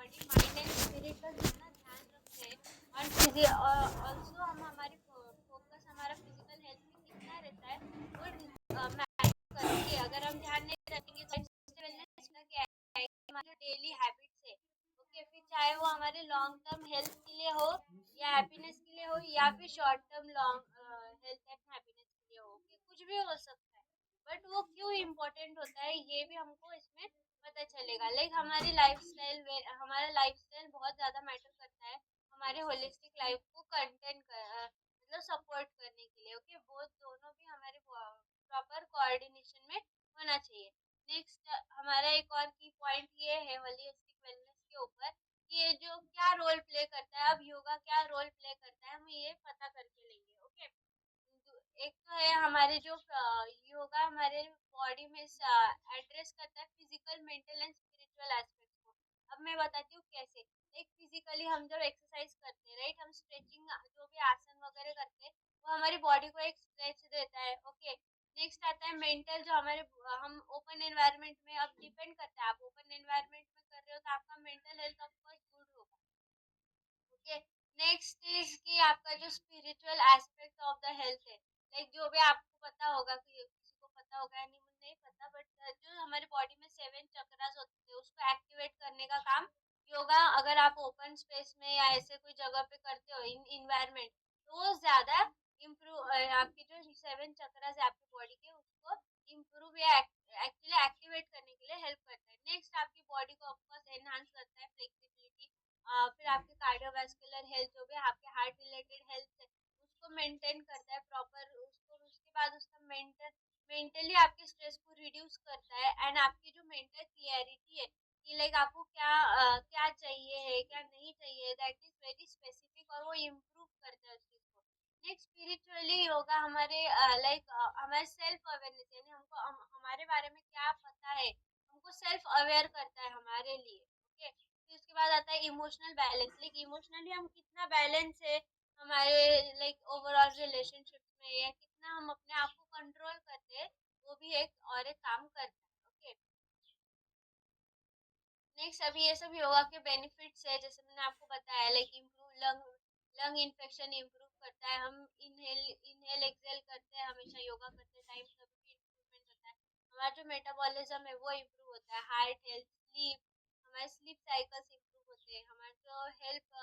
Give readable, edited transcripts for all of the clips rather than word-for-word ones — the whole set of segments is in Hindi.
बॉडी माइंड एंड स्पिरिट का जितना ध्यान रखते हैं और ऑल्सो हम हमारी फोकस हमारा फिजिकल हेल्थ में कितना रहता है वो मैटर करती है। अगर हम ध्यान नहीं रखेंगे तो वेलनेस का क्या है, हमारे डेली हैबिट्स है। ओके, फिर चाहे वो हमारे लॉन्ग टर्म हेल्थ के लिए हो या हैप्पीनेस के लिए हो या फिर short term long health and happiness के लिए हो, ओके कुछ भी हो सकता है। बट वो क्यों इम्पोर्टेंट होता है ये भी हमको इसमें पता चलेगा। लाइक हमारा लाइफस्टाइल बहुत ज्यादा मैटर करता है हमारे होलिस्टिक लाइफ को मतलब सपोर्ट करने के लिए। ओके, वो दोनों भी हमारे प्रॉपर कोऑर्डिनेशन में होना चाहिए। नेक्स्ट हमारा एक और की पॉइंट ये है होलिस्टिक वेलनेस के ऊपर कि ये जो क्या रोल प्ले करता है, अब योगा क्या रोल प्ले करता है हम ये पता करके लेंगे। ओके, एक तो है हमारे जो योगा हमारे बॉडी में एड्रेस करता है physical mental and spiritual aspects को। अब मैं बताती हूँ कैसे। एक फिजिकली हम जब एक्सरसाइज करते हैं राइट, हम स्ट्रेचिंग जो भी आसन वगैरह करते हैं वो हमारी बॉडी को एक स्ट्रेच देता है। ओके, नेक्स्ट आता है मेंटल, जो हमारे हम ओपन एनवायरनमेंट में अब डिपेंड करता है, आप ओपन एनवायरनमेंट में कर रहे हो तो आपका mental health of course good होगा। ओके, नेक्स्ट इज कि आपका जो spiritual aspect of the health है, लाइक जो भी आपको पता होगा कि किसी को पता होगा या नहीं मुझे नहीं पता, बट जो हमारे बॉडी में 7 चक्रास होते हैं उसको एक्टिवेट करने का काम योगा, अगर आप ओपन स्पेस में या ऐसे कोई जगह पे करते हो इन इन्वायरमेंट तो वो ज्यादा इम्प्रूव, आपकी जो 7 चक्रास है आपकी बॉडी के उसको इम्प्रूव या एक्चुअली एक्टिवेट करने के लिए हेल्प करता है। नेक्स्ट आपकी बॉडी को ऑफकोर्स एनहांस करता है फ्लेक्सिबिलिटी, फिर आपके कार्डियोवास्कुलर हेल्थ जो भी आपके हार्ट रिलेटेड हेल्थ है उसको मेंटेन करता है प्रॉपर उसको। उसके बाद उसका मेंटली आपके स्ट्रेस को रिड्यूस करता है एंड आपकी जो मेंटल क्लियरिटी है कि लाइक आपको क्या चाहिए है क्या नहीं चाहिए, दैट इज वेरी स्पेसिफिक और वो इम्प्रूव करता है उस चीज को। नेक्स्ट स्पिरिचुअली योगा हमारे हमारे सेल्फ अवेयरनेस यानी हमारे बारे में क्या पता है हमको सेल्फ अवेयर करता है हमारे लिए। ओके, फिर उसके बाद आता है इमोशनल बैलेंस, लाइक इमोशनली हम कितना बैलेंस है हमारे लाइक ओवरऑल रिलेशनशिप्स में या कितना हम अपने आप को कंट्रोल करते हैं, वो भी एक काम करता है। ओके, नेक्स्ट अभी ये सब योगा के बेनिफिट्स है जैसे मैंने आपको बताया, like improve lung infection improve करता है। हम इनहेल एक्सेल करते हैं हमेशा योगा करते टाइम, तभी भी इम्प्रूवमेंट होता है। हमारा जो मेटाबॉलिज्म है वो इम्प्रूव होता है, हार्ट हेल्थ स्लीप, हमारे स्लीप साइकिल्स इम्प्रूव होते हैं, हमारा जो हेल्प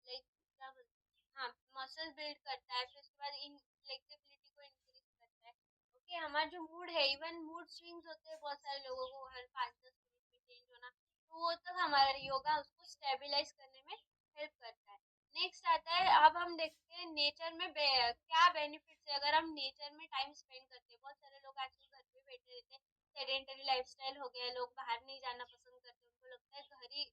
लाइक क्या बोलते हैं, हाँ मसल बिल्ड करता है। फिर उसके बाद इन फ्लेक्सिबिलिटी को इंक्रीज करता है। ओके, हमारा जो मूड है, इवन मूड स्विंग्स होते हैं बहुत सारे लोगों को हर 5-10 मिनट में चेंज होना, तो वो तक हमारा योगा उसको स्टेबलाइज करने में हेल्प करता है। नेक्स्ट आता है, अब हम देखते हैं नेचर में क्या बेनिफिट्स है अगर हम नेचर में टाइम स्पेंड करते हैं। बहुत सारे लोग आजकल घर पे बैठे रहते हैं, सेडेंटरी लाइफस्टाइल हो गया, लोग बाहर नहीं जाना पसंद करते, उनको लगता है घर ही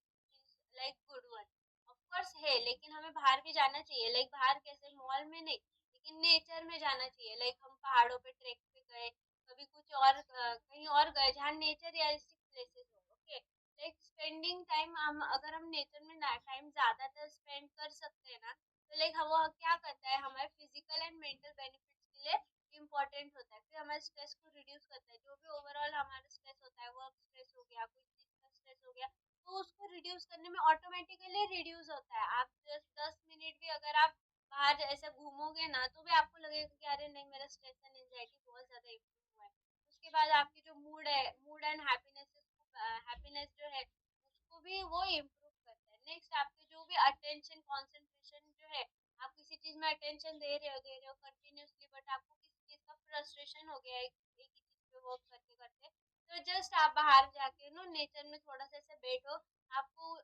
like good one. Of course है, लेकिन हमें बाहर भी जाना चाहिए, लाइक बाहर कैसे मॉल में नहीं लेकिन नेचर में जाना चाहिए। लाइक हम पहाड़ों पे ट्रैक पे गए, कभी कुछ और कहीं और गए जहाँ नेचर रियलिस्टिक प्लेसेस हो। ओके, लाइक स्पेंडिंग टाइम, हम अगर हम नेचर में टाइम ज्यादातर स्पेंड कर सकते हैं ना तो लाइक वो क्या करता है हमारे फिजिकल एंड मेंटल बेनिफिट्स के लिए इम्पोर्टेंट होता है। फिर हमारे स्ट्रेस को रिड्यूस करता है, जो भी ओवरऑल हमारा स्ट्रेस होता है, वर्क स्ट्रेस हो गया, कोई चीज का स्ट्रेस हो गया, तो उसको रिड्यूस करने में ऑटोमेटिकली रिड्यूस होता है। आप जस्ट 10 मिनट भी अगर आप बाहर ऐसे घूमोगे ना तो भी आपको लगेगा कि अरे नहीं मेरा स्ट्रेस एंड एंजाइटी बहुत ज्यादा इम्प्रूव हुआ है। उसके बाद आपकी जो मूड है, मूड एंड हैप्पीनेस जो है उसको भी वो इम्प्रूव करता है। नेक्स्ट आपके जो भी अटेंशन कंसंट्रेशन जो है, आप किसी चीज में अटेंशन दे रहे हो कंटिन्यूअसली, बट आपको किसी चीज का फ्रस्ट्रेशन हो गया एक ही चीज पे वर्क करते करते, तो जस्ट आप बाहर जाके नो नेचर में थोड़ा सा ऐसे बैठो, आपको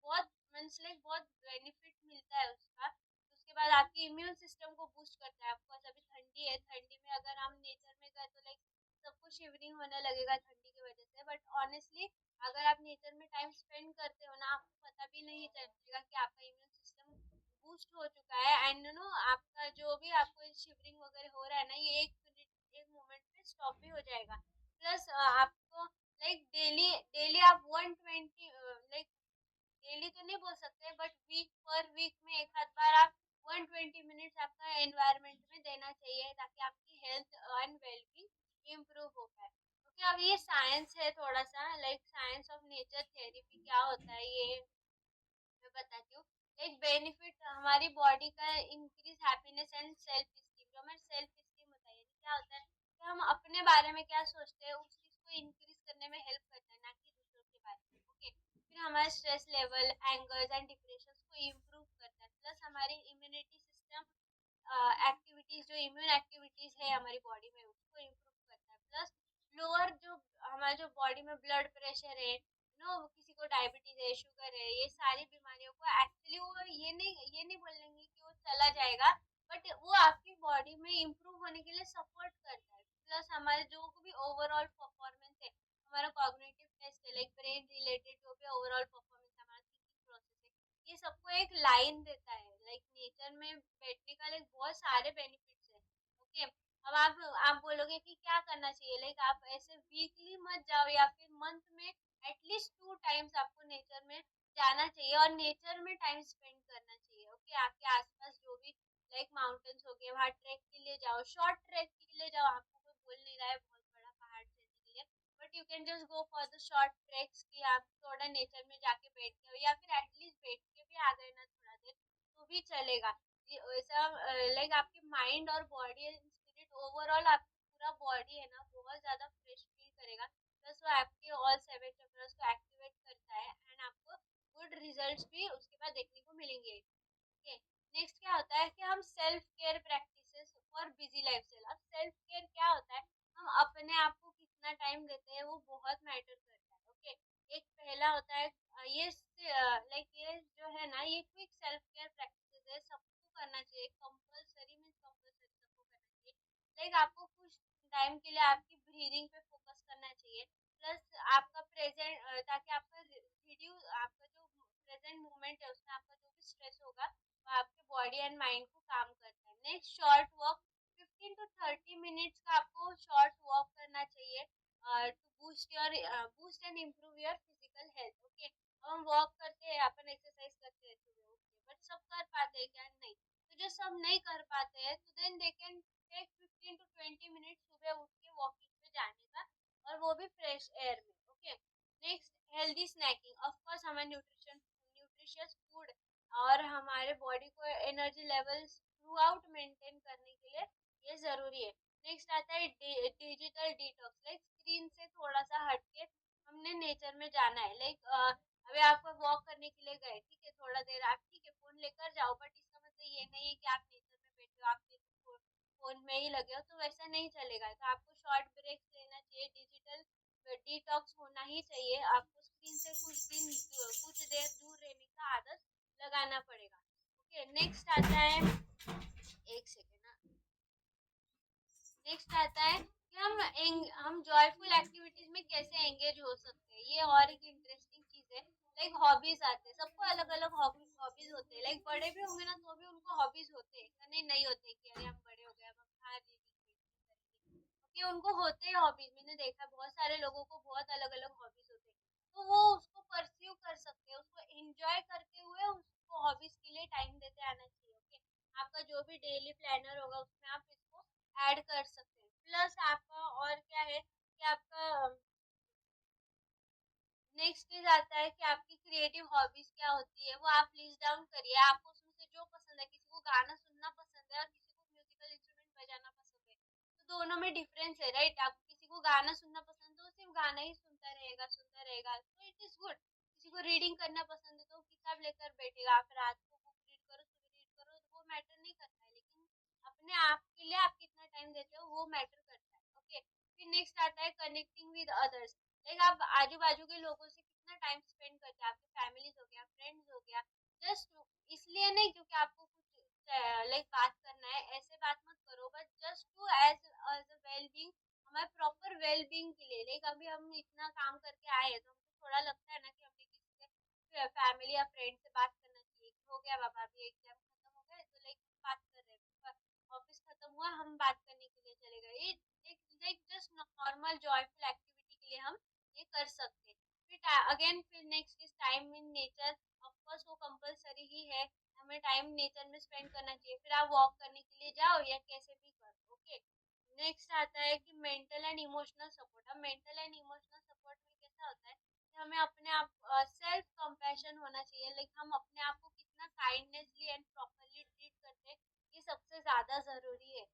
बहुत मीन्स लाइक बहुत बेनिफिट मिलता है उसका। उसके बाद आपकी इम्यून सिस्टम को बूस्ट करता है। आपको अभी ठंडी है, ठंडी में अगर हम नेचर में गए तो लाइक सबको शिवरिंग होने लगेगा ठंडी की वजह से, बट ऑनेस्टली अगर आप नेचर में टाइम स्पेंड करते हो ना आपको पता भी नहीं चलेगा कि आपका इम्यून सिस्टम बूस्ट हो चुका है एंड नो आपका जो भी आपको शिवरिंग वगैरह हो रहा है ना ये 1 मिनट 1 मोमेंट में स्टॉप भी हो जाएगा। प्लस आपको लाइक डेली डेली आप 120 लाइक डेली तो नहीं बोल सकते बट वीक पर वीक में एक आध बार आप 120 मिनट्स आपका एनवायरनमेंट में देना चाहिए ताकि आपकी हेल्थ एंड वेलबींग इम्प्रूव हो पाए। क्योंकि अब ये साइंस है थोड़ा सा, like science of nature therapy क्या होता है ये बताती हूँ। लाइक बेनिफिट हमारी बॉडी का increase happiness and self esteem. जो हमारा सेल्फ स्टीम होता है, यानी क्या होता है कि हम अपने बारे में क्या सोचते हैं उस चीज को इंक्रीज करने में हेल्प करता है, ना कि दूसरों के बारे में। ओके, फिर हमारा stress level, angers and depression को इम्प्रूव करता है। प्लस हमारी इम्यूनिटी सिस्टम एक्टिविटीज, जो इम्यून एक्टिविटीज है हमारी बॉडी में, उसको इम्प्रूव करता है। प्लस लोअर जो हमारे जो बॉडी में ब्लड प्रेशर है, नो किसी को डायबिटीज है, शुगर है, ये सारी बीमारियों को एक्चुअली वो ये नहीं बोलेंगे कि वो चला जाएगा, बट वो आपकी बॉडी में इम्प्रूव होने के लिए सपोर्ट करता है। प्लस हमारे जो भी ओवरऑल परफॉर्मेंस है, हमारा कॉग्निटिव टेस्ट है, लाइक ब्रेन रिलेटेड जो भी ओवरऑल परफॉर्मेंस है, हमारा थिंकिंग प्रोसेस है, ये सबको एक लाइन देता है। लाइक नेचर में बैठने का लाइक बहुत सारे बेनिफिट्स है। ओके, अब आप बोलोगे कि क्या करना चाहिए, लाइक आप ऐसे वीकली मत जाओ, या फिर मंथ में एटलीस्ट 2 टाइम्स आपको नेचर में जाना चाहिए और नेचर में टाइम स्पेंड करना चाहिए। ओके, आपके आसपास जो भी लाइक माउंटेन्स हो गए, वहाँ ट्रैक के लिए जाओ, शॉर्ट ट्रैक के लिए जाओ। आपको कोई बोल नहीं रहा है बहुत बड़ा पहाड़ चढ़ने के लिए, but you can just go for the short tracks, कि आप थोड़ा नेचर में जाके बैठ के, या फिर एटलीस्ट बैठ के भी आ गए ना थोड़ा देर, तो भी चलेगा। ये ऐसा लाइक आपकी माइंड और बॉडी एंड स्पिरिट ओवरऑल, आपकी पूरा बॉडी है ना बहुत ज्यादा फ्रेश फील करेगा। प्लस वो आपके ऑल 7 चक्रास को एक्टिवेट करता है, एंड आपको गुड रिजल्ट्स भी उसके बाद देखने को मिलेंगे। ओके, नेक्स्ट क्या होता है कि हम self care practices for busy life style. अब सेल्फ केयर क्या होता है, हम अपने आप को कितना टाइम देते हैं वो बहुत मैटर करता है। ओके, एक पहला होता है ये लाइक ये जो है ना, ये क्विक सेल्फ केयर प्रैक्टिसेस है, सबको करना चाहिए, कंपलसरी मींस कंपलसरी सबको करना चाहिए। लाइक आपको कुछ टाइम के लिए आपकी ब्रीदिंग पे फोकस करना चाहिए। प्लस आपका प्रेजेंट, ताकि आपका रिड्यूस, आपका जो प्रेजेंट मोमेंट है उसमें आपका जो भी स्ट्रेस होगा वो आपके बॉडी एंड माइंड को काम करता है। Next, short walk, 15 to 30 minutes का आपको शॉर्ट वॉक करना चाहिए to boost and improve your physical health. Okay, हम वॉक करते हैं, अपन एक्सरसाइज करते हैं सुबह उठ के, बट सब कर पाते हैं क्या? नहीं। तो जो सब नहीं कर पाते हैं, तो then they can take 15 to 20 minute सुबह उठ के वॉकिंग पे जाने का, और वो भी फ्रेश एयर में। Okay, next, healthy snacking. Of course हमें न्यूट्रिशियस फूड और हमारे बॉडी को energy levels throughout maintain करने के लिए ये जरूरी है। नेक्स्ट आता है डिजिटल डिटॉक्स। लाइक स्क्रीन से थोड़ा सा हटके हमने नेचर में जाना है। लाइक अभी आप वॉक करने के लिए गए, ठीक है, थोड़ा देर आप ठीक है फोन लेकर जाओ, बट इसका मतलब ये नहीं है कि आप नेचर में बैठे हो, आप सिर्फ फोन में ही लगे हो, तो वैसा नहीं चलेगा। तो आपको शॉर्ट ब्रेक्स लेना चाहिए, डिजिटल डिटॉक्स होना ही चाहिए। आपको स्क्रीन से कुछ देर दूर रहने का आदत लगाना पड़ेगा। ओके, नेक्स्ट आता है, एक सेकेंड ना, नेक्स्ट आता है कि हम जॉयफुल एक्टिविटीज में कैसे एंगेज हो सकते हैं। ये और एक इंटरेस्टिंग चीज है। लाइक हॉबीज आते हैं, सबको अलग अलग हॉबीज होते हैं। लाइक बड़े भी होंगे ना तो भी उनको हॉबीज होते हैं, ऐसा नहीं नहीं होते कि अरे हम बड़े हो गए अब हम बाहर नहीं करेंगे। उनको होते हैं हॉबीज, मैंने देखा बहुत सारे लोगों को बहुत अलग अलग हॉबीज होते हैं, तो वो उसको परस्यू कर सकते हैं, उसको एंजॉय करते हुए उसको हॉबीज के लिए टाइम देते आना चाहिए। ओके, आपका जो भी डेली प्लानर होगा उसमें आप इसको ऐड कर सकते हैं। प्लस आपका और क्या है कि आपका नेक्स्ट चीज आता है कि आपकी क्रिएटिव हॉबीज क्या होती है, वो आप लिस्ट डाउन करिए। आपको उसमें से जो पसंद है, किसी को गाना सुनना पसंद है और किसी को म्यूजिकल इंस्ट्रूमेंट बजाना पसंद है, तो दोनों में डिफरेंस है, राइट? आप किसी को गाना सुनना पसंद है, वो सिर्फ गाना ही सुनता रहेगा, तो इट इज गुड। किसी को रीडिंग करना पसंद है तो वो किताब लेकर बैठेगा, आप रात को बुक रीड करो, सुबह रीड करो, वो मैटर नहीं करता है। लेकिन अपने आप के लिए आप कितना टाइम देते हो वो मैटर करता है। ओके, फिर नेक्स्ट आता है कनेक्टिंग विद अदर्स। लाइक आप आजू बाजू के लोगों से कितना टाइम स्पेंड करते हैं, आपके फैमिलीज हो गया, फ्रेंड्स हो गया, जस्ट इसलिए नहीं क्योंकि आपको कुछ लाइक बात करना है, ऐसे बात मत करो, but just to as as a well being, हमारे प्रॉपर वेल बीइंग के लिए। लाइक अभी हम इतना काम करके आए हैं, तो हमको थोड़ा लगता है ना कि हमने किसी से फैमिली या फ्रेंड से बात करना चाहिए। हो गया बाबा, अभी एग्जाम खत्म हो गए, तो लाइक बात कर रहे हैं, ऑफिस खत्म हुआ, हम बात करने के लिए चले गए। ये like just normal joyful activity के लिए हम ये कर सकते हैं। फिर अगेन, फिर next is time in nature. Of course वो कंपलसरी ही है, हमें टाइम नेचर में स्पेंड करना चाहिए। फिर आप वॉक करने के लिए जाओ या कैसे भी करो। ओके, नेक्स्ट आता है कि मेंटल एंड इमोशनल सपोर्ट। अब मेंटल एंड इमोशनल सपोर्ट में कैसा होता है कि हमें अपने आप सेल्फ कंपैशन कंपैशन होना चाहिए, लाइक हम अपने आप को कितना काइंडनेसली एंड प्रॉपरली ट्रीट करते हैं, ये सबसे ज्यादा जरूरी है।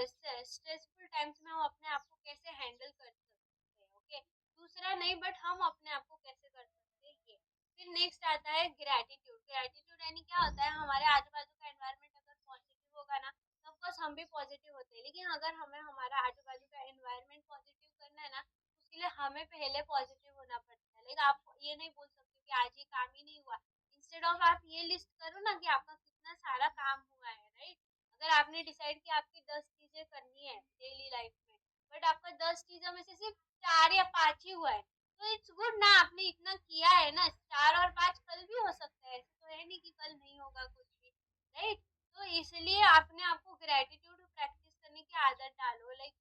स्ट्रेसफुल टाइम्स में हम अपने आप को कैसे हैंडल कर सकते हैं, ओके, दूसरा नहीं बट हम अपने आप को कैसे कर सकते हैं ये। फिर नेक्स्ट आता है ग्रेटिट्यूड। ग्रेटिट्यूड यानी क्या होता है, हमारे आजू बाजू का एनवायरनमेंट अगर पॉजिटिव होगा ना, तो ऑफकोर्स हम भी पॉजिटिव होते हैं, लेकिन अगर हमें हमारा आजू बाजू का एनवायरनमेंट पॉजिटिव करना है ना, उसके लिए हमें पहले पॉजिटिव होना पड़ता है। लेकिन आप ये नहीं बोल सकते कि आज ये काम ही नहीं हुआ, इंस्टेड ऑफ आप ये लिस्ट करो ना कि आपका कितना सारा काम हुआ है, राइट। अगर आपने डिसाइड किया आपकी 10 चीजें करनी है डेली लाइफ में, बट आपका 10 चीजों में से सिर्फ 4 या 5 ही हुआ है, तो इट्स गुड ना, आपने इतना किया है ना, 4 और 5 कल भी हो सकता है, ऐसे तो है नहीं कि कल नहीं होगा कुछ भी, राइट। तो इसलिए अपने आपको ग्रेटिट्यूड प्रैक्टिस करने की आदत डालो, like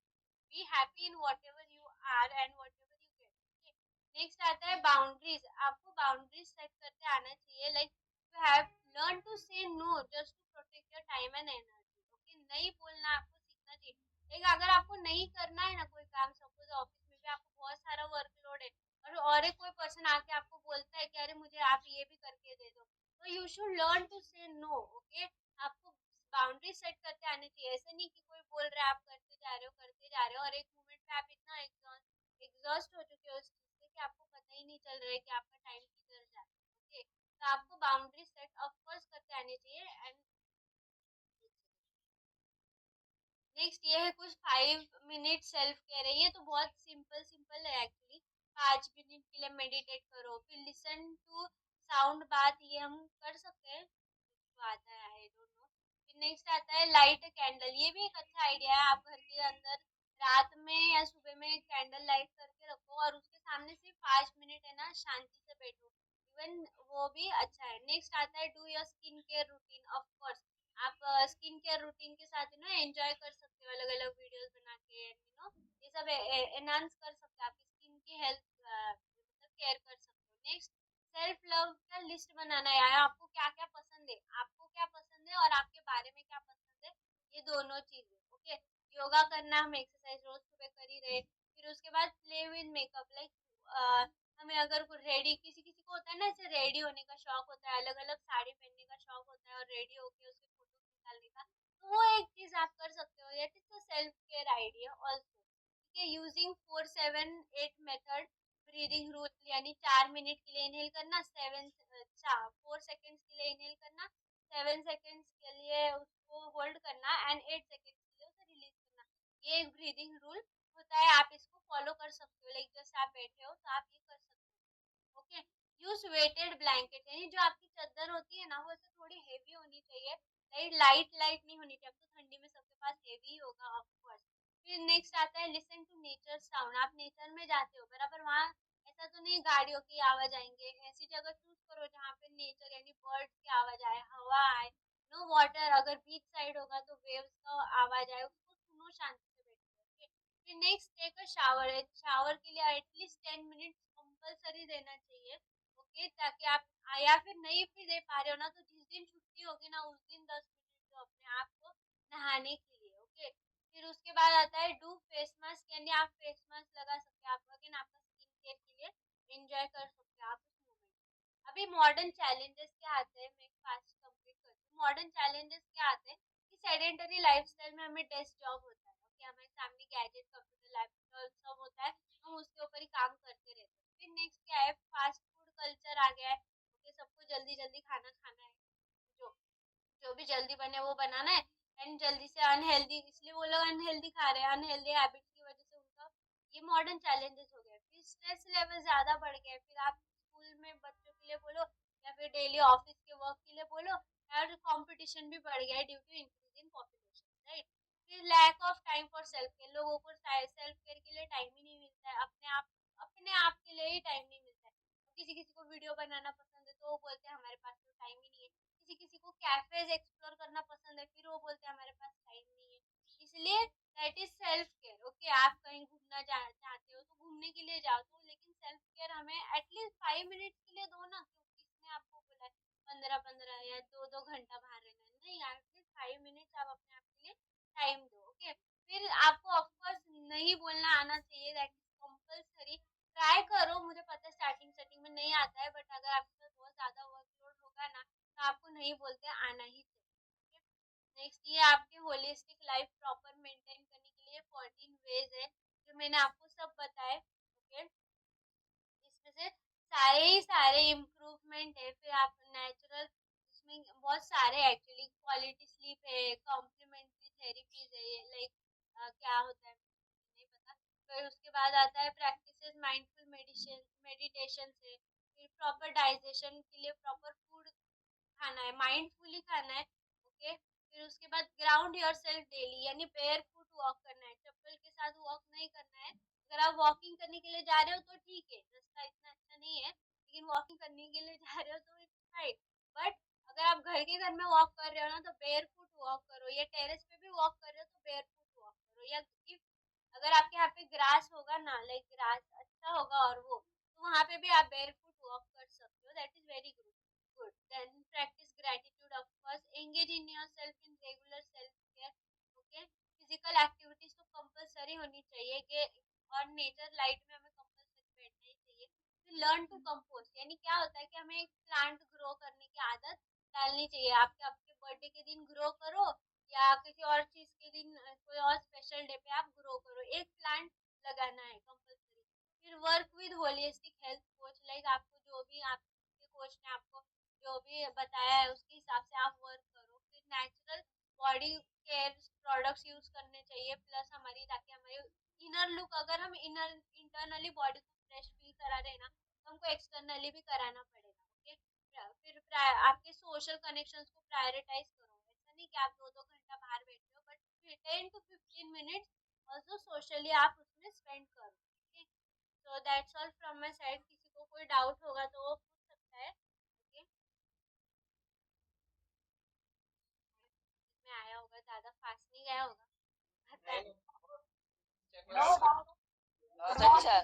be happy in whatever you are and whatever you get. Next आता है बाउंड्रीज। आपको बाउंड्रीज सेट करते आना चाहिए, like you have learn to say no just to protect your time and energy, okay. नहीं बोलना आपको सीखना चाहिए। लेकिन अगर आपको नहीं करना है ना कोई काम, सपोज ऑफिस में भी आपको बहुत सारा वर्कलोड है, और एक कोई पर्सन आके आपको बोलता है कि अरे मुझे आप ये भी करके दे दो, तो you should learn to say no, okay. आपको बाउंड्री सेट करते आने चाहिए। ऐसे नहीं कि कोई बोल रहा है आप करते जा रहे हो और एक मोमेंट पे आप इतना एग्जॉस्ट हो चुके हो उस चीज से कि आपको पता ही नहीं चल रहा है कि आपका टाइम किधर जा रहा है, ओके। तो आपको बाउंड्री सेट ऑफ कोर्स करते आने चाहिए। एंड नेक्स्ट ये है कुछ 5 मिनट सेल्फ केयर है। ये तो बहुत सिंपल सिंपल है एक्चुअली। 5 मिनट के लिए मेडिटेट करो, फिर लिसन टू साउंड बात, ये हम कर सकते हैं, तो आता है आई डोंट नो। फिर नेक्स्ट आता है लाइट कैंडल। ये भी एक अच्छा आइडिया है। आप घर के अंदर रात में या सुबह में कैंडल लाइट करके रखो और उसके सामने सिर्फ 5 मिनट है ना शांति से बैठो, इवन वो भी अच्छा है। नेक्स्ट आता है do your skin care routine. Of course आप स्किन केयर रूटीन के साथ एंजॉय कर सकते हो, अलग अलग वीडियोस बना के ये सब एनहांस कर सकते हो, आपकी स्किन की हेल्थ मतलब केयर कर सकते हो। नेक्स्ट सेल्फ लव का लिस्ट बनाना है, यार आपको क्या क्या पसंद है, आपको क्या पसंद है और आपके बारे में क्या पसंद है, ये दोनों चीजें, ओके। योगा करना, हम एक्सरसाइज रोज सुबह कर ही रहे। फिर उसके बाद प्ले विद मेकअप, लाइक हमें अगर रेडी, किसी किसी को होता है ना ऐसे रेडी होने का शौक होता है, अलग अलग साड़ी पहनने का शौक होता है और रेडी होके उसके फोटो निकालने का, तो वो एक चीज आप कर सकते हो। That is the self care idea also, ठीक है। यूजिंग 4-7-8 मेथड ब्रीदिंग रूल, यानी 4 मिनट के लिए इनहेल करना, 4 सेकेंड्स के लिए इनहेल करना, 7 सेकेंड्स के लिए उसको होल्ड करना एंड 8 सेकेंड्स के लिए उसे रिलीज करना। ये एक ब्रीदिंग रूल होता है, आप इसको फॉलो कर सकते हो। लाइक जैसे आप बैठे हो तो आप ये कर सकते हो, ओके। यूज वेटेड ब्लैंकेट, यानी जो आपकी चादर होती है ना, वो ऐसे थोड़ी हेवी होनी चाहिए, लाइट लाइट नहीं होनी चाहिए। अब तो ठंडी में सबके पास हेवी होगा ऑफ कोर्स। फिर नेक्स्ट आता है लिसन टू नेचर साउंड। आप नेचर में जाते हो बराबर, वहाँ ऐसा तो नहीं गाड़ियों की आवाज आएंगे, ऐसी जगह चूज करो जहाँ पे नेचर यानी बर्ड्स की आवाज आए, हवा आए, नो वाटर, अगर बीच साइड होगा तो वेव्स का आवाज आए, उसको सुनो शांति से बैठ के, फिर नेक्स्ट टेक अ शावर है। शावर के लिए एटलीस्ट 10 मिनट कंपलसरी देना चाहिए, ओके, ताकि आप या फिर नहीं भी दे पा रहे हो ना, तो जिस दिन छुट्टी होगी ना उस दिन 10 मिनट दो अपने आप को नहाने के लिए, ओके। फिर उसके बाद आता है डू फेस मास्क, यानी आप फेस मास्क लगा सकते हैं, आप अगेन आपका स्किन केयर के लिए एंजॉय कर सकते हैं आप उस मोमेंट। अभी मॉडर्न चैलेंजेस क्या आते हैं, मैं फास्ट कंप्लीट करती हूँ। मॉडर्न चैलेंजेस क्या आते हैं कि सेडेंटरी लाइफस्टाइल में हमें डेस्क जॉब होता है, ओके, हमारे सामने गैजेट, कंप्यूटर, लैपटॉप सब होता है, हम उसके ऊपर ही काम करते रहते हैं। फिर नेक्स्ट क्या है, फास्ट फूड कल्चर आ गया है, ओके, सबको जल्दी जल्दी खाना खाना है, जो जो भी जल्दी बने वो बनाना है, एंड जल्दी से अनहेल्दी, इसलिए वो लोग अनहेल्दी खा रहे हैं, अनहेल्दी हैबिट्स की वजह से उनका ये मॉडर्न चैलेंजेस हो गए। फिर स्ट्रेस लेवल ज्यादा बढ़ गया है, फिर आप स्कूल में बच्चों के लिए बोलो या फिर डेली ऑफिस के वर्क के लिए बोलो, और कंपटीशन भी बढ़ गया है due to increase in population, right. फिर lack of time for self care, लोगों को सेल्फ केयर के लिए टाइम ही नहीं मिलता है, अपने आप के लिए ही टाइम नहीं मिलता है। किसी किसी को वीडियो बनाना पसंद है तो वो बोलते हैं हमारे पास तो टाइम ही नहीं है, किसी किसी को कैफेज एक्सप्लोर करना पसंद है, फिर वो बोलते हैं हमारे पास टाइम नहीं है। इसलिए that is self care, okay. आप कहीं घूमना चाहते हो तो घूमने के लिए जाओ, तो लेकिन सेल्फ केयर हमें एटलीस्ट 5 मिनट के लिए दो ना, क्योंकि किसने आपको बोला है 15-15 या 2-2 घंटा बाहर रहना है, नहीं, एटलीस्ट 5 मिनट आप अपने आप के लिए टाइम दो, ओके। फिर आपको ऑफकोर्स नहीं बोलना आना चाहिए, दैट इज कंपल्सरी। ट्राई करो, मुझे पता है स्टार्टिंग स्टार्टिंग में नहीं आता है, बट अगर आपके पास बहुत नहीं बोलते, आना ही चाहिए। नेक्स्ट ये आपके होलिस्टिक लाइफ प्रॉपर मेंटेन करने के लिए 14 वेज है जो मैंने आपको सब बताए। ओके, इसमें से सारे इम्प्रूवमेंट है। फिर आप नेचुरल, इसमें बहुत सारे एक्चुअली क्वालिटी स्लीप है, कॉम्प्लीमेंट्री थेरेपीज है, लाइक क्या होता है नहीं पता। फिर उसके बाद आता है प्रैक्टिसेस माइंडफुल मेडिटेशन से। फिर प्रॉपर डाइजेशन के लिए प्रॉपर फूड खाना है, माइंडफुली खाना है। ओके, फिर उसके बाद ग्राउंड योर सेल्फ डेली, यानी बेयर फुट वॉक करना है, चप्पल के साथ वॉक नहीं करना है। अगर आप वॉकिंग करने के लिए जा रहे हो तो ठीक है, रास्ता इतना अच्छा नहीं है, लेकिन वॉकिंग करने के लिए जा रहे हो तो इट्स फाइन। बट अगर आप घर में वॉक कर रहे हो ना, तो बेयर फुट वॉक करो, या टेरेस पे भी वॉक कर रहे हो तो बेयर फुट वॉक करो। या इफ अगर आपके यहाँ पे ग्रास होगा ना, लाइक ग्रास अच्छा होगा और वो, तो वहाँ पे भी आप बेयर फुट वॉक कर सकते हो, that is very good. Good. Then practice gratitude, of course. Engage in yourself in regular self-care. Okay. Physical activities तो कंपलसरी होनी चाहिए कि, और नेचर लाइट में हमें कंपलसरी बैठना ही चाहिए। फिर लर्न टू कंपोस्ट, यानी क्या होता है कि हमें एक प्लांट ग्रो करने की आदत डालनी चाहिए। आपके आपके बर्थडे के दिन ग्रो करो, या किसी और चीज के दिन, कोई और स्पेशल डे पे आप ग्रो करो, एक प्लांट लगाना है कंपलसरी। फिर work with holistic health coach, like आपको जो भी आपके कोच ने आपको जो भी बताया है उसके हिसाब से आप वर्क करो। फिर natural body care products use करने चाहिए, प्लस हमारी, ताकि हमारे इनर लुक, अगर हम इनर इंटरनली बॉडी को फ्रेश फील करा रहे हैं ना, तो हमको एक्सटर्नली भी कराना पड़ेगा। ओके, फिर आपके सोशल कनेक्शंस को प्रायोरिटाइज करो। ऐसा नहीं कि आप 2-2 घंटा बाहर बैठे हो, but 10 to 15 minutes also socially आप उसमें स्पेंड करो। ठीक है, so that's all from my side. किसी को कोई डाउट होगा तो वो पूछ सकता है। ओके, में आया होगा, ज्यादा फास्ट नहीं गया होगा, पता है। बहुत अच्छा।